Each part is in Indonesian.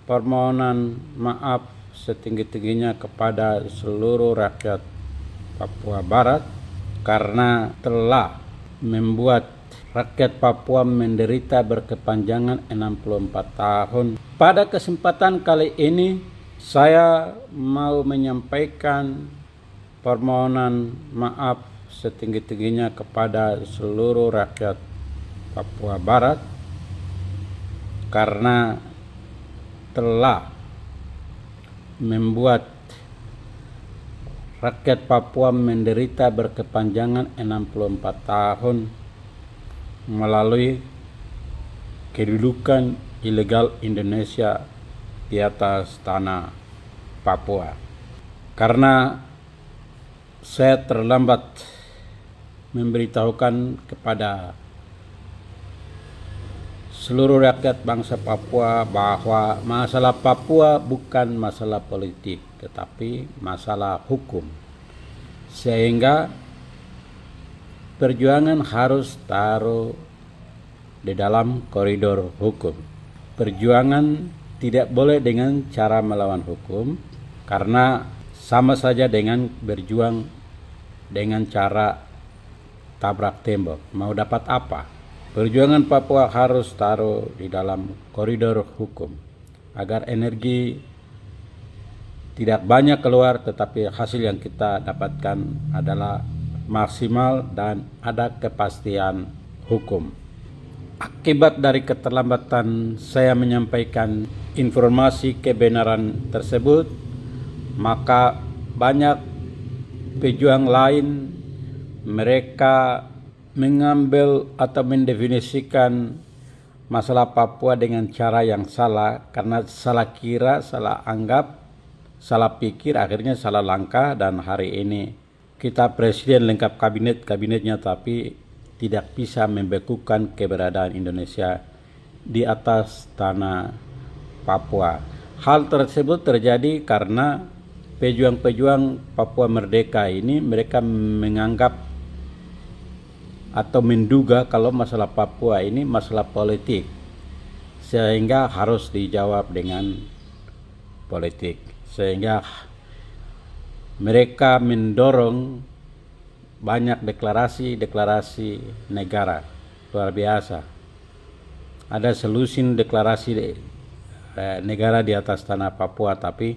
permohonan maaf setinggi-tingginya kepada seluruh rakyat Papua Barat karena telah membuat rakyat Papua menderita berkepanjangan 64 tahun. Pada kesempatan kali ini saya mau menyampaikan permohonan maaf setinggi-tingginya kepada seluruh rakyat Papua Barat karena telah membuat rakyat Papua menderita berkepanjangan 64 tahun melalui kedudukan ilegal Indonesia di atas tanah Papua. Karena saya terlambat memberitahukan kepada seluruh rakyat bangsa Papua bahwa masalah Papua bukan masalah politik, tetapi masalah hukum. Sehingga perjuangan harus taruh di dalam koridor hukum. Perjuangan tidak boleh dengan cara melawan hukum, karena sama saja dengan berjuang dengan cara tabrak tembok. Mau dapat apa? Perjuangan Papua harus taruh di dalam koridor hukum agar energi tidak banyak keluar, tetapi hasil yang kita dapatkan adalah maksimal dan ada kepastian hukum. Akibat dari keterlambatan saya menyampaikan informasi kebenaran tersebut, maka banyak pejuang lain mereka mengambil atau mendefinisikan masalah Papua dengan cara yang salah, karena salah kira, salah anggap, salah pikir, akhirnya salah langkah. Dan hari ini kita presiden lengkap kabinetnya, tapi tidak bisa membekukan keberadaan Indonesia di atas tanah Papua. Hal tersebut terjadi karena pejuang-pejuang Papua Merdeka ini mereka menganggap atau menduga kalau masalah Papua ini masalah politik, sehingga harus dijawab dengan politik. Sehingga mereka mendorong banyak deklarasi negara luar biasa. Ada selusin deklarasi negara di atas tanah Papua, tapi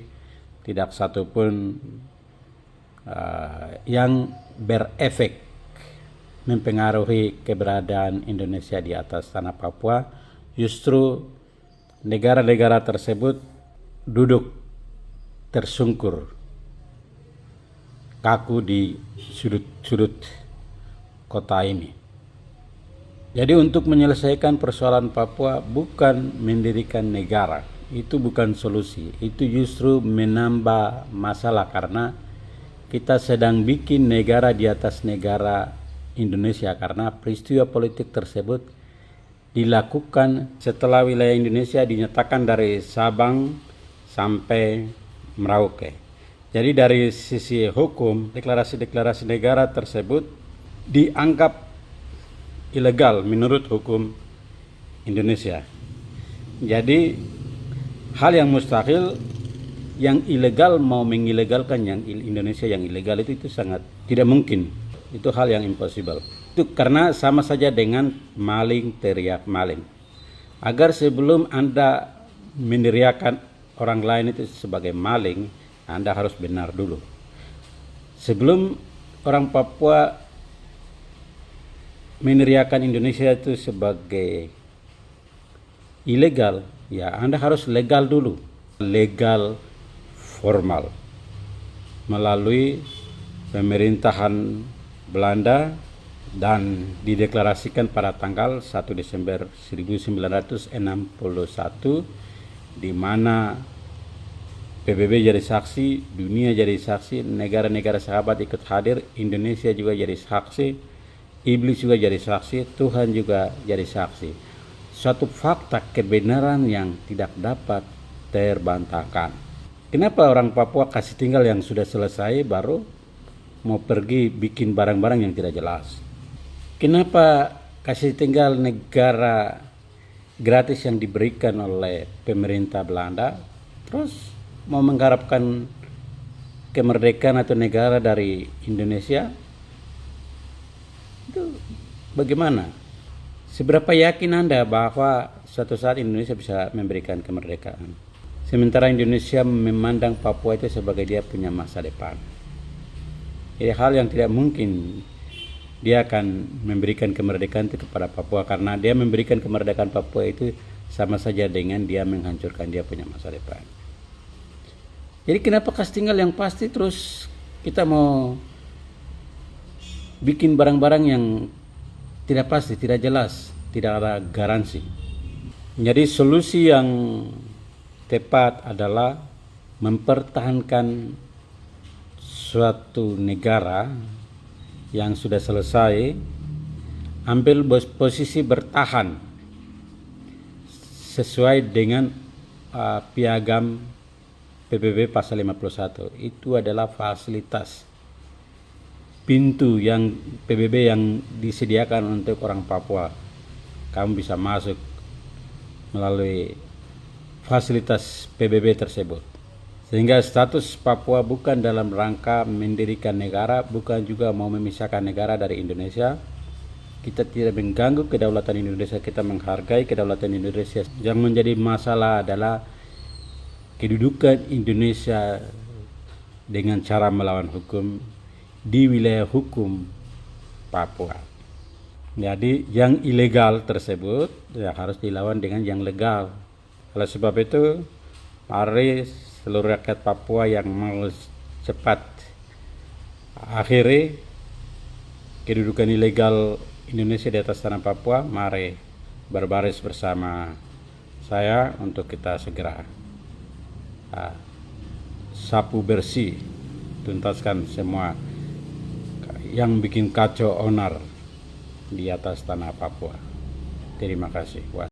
tidak satupun yang berefek mempengaruhi keberadaan Indonesia di atas tanah Papua. Justru negara-negara tersebut duduk tersungkur kaku di sudut-sudut kota ini. Jadi untuk menyelesaikan persoalan Papua bukan mendirikan negara, itu bukan solusi, itu justru menambah masalah, karena kita sedang bikin negara di atas negara Indonesia, karena peristiwa politik tersebut dilakukan setelah wilayah Indonesia dinyatakan dari Sabang sampai Merauke. Jadi dari sisi hukum, deklarasi-deklarasi negara tersebut dianggap ilegal menurut hukum Indonesia. Jadi hal yang mustahil, yang ilegal mau mengilegalkan yang Indonesia yang ilegal, itu sangat tidak mungkin. Itu hal yang impossible. Itu karena sama saja dengan maling teriak maling. Agar sebelum Anda meneriakan orang lain itu sebagai maling, Anda harus benar dulu. Sebelum orang Papua meneriakan Indonesia itu sebagai ilegal, ya Anda harus legal dulu. Legal formal melalui pemerintahan Belanda dan dideklarasikan pada tanggal 1 Desember 1961, di mana PBB jadi saksi, dunia jadi saksi, negara-negara sahabat ikut hadir, Indonesia juga jadi saksi, iblis juga jadi saksi, Tuhan juga jadi saksi. Suatu fakta kebenaran yang tidak dapat terbantahkan. Kenapa orang Papua kasih tinggal yang sudah selesai baru mau pergi bikin barang-barang yang tidak jelas? Kenapa kasih tinggal negara gratis yang diberikan oleh pemerintah Belanda, terus mau mengharapkan kemerdekaan atau negara dari Indonesia, itu bagaimana? Seberapa yakin Anda bahwa suatu saat Indonesia bisa memberikan kemerdekaan? Sementara Indonesia memandang Papua itu sebagai dia punya masa depan. Jadi hal yang tidak mungkin dia akan memberikan kemerdekaan itu kepada Papua, karena dia memberikan kemerdekaan Papua itu sama saja dengan dia menghancurkan dia punya masa depan. Jadi kenapa Kastinggal yang pasti terus kita mau bikin barang-barang yang tidak pasti, tidak jelas, tidak ada garansi. Jadi solusi yang tepat adalah mempertahankan suatu negara yang sudah selesai, ambil posisi bertahan sesuai dengan piagam PBB pasal 51. Itu adalah fasilitas pintu yang PBB yang disediakan untuk orang Papua. Kamu bisa masuk melalui fasilitas PBB tersebut. Sehingga status Papua bukan dalam rangka mendirikan negara, bukan juga mau memisahkan negara dari Indonesia. Kita tidak mengganggu kedaulatan Indonesia, kita menghargai kedaulatan Indonesia. Yang menjadi masalah adalah kedudukan Indonesia dengan cara melawan hukum di wilayah hukum Papua. Jadi yang ilegal tersebut ya harus dilawan dengan yang legal. Oleh sebab itu, mari seluruh rakyat Papua yang mau cepat akhiri kedudukan ilegal Indonesia di atas tanah Papua, mari berbaris bersama saya untuk kita segera sapu bersih, tuntaskan semua yang bikin kacau onar di atas tanah Papua. Terima kasih.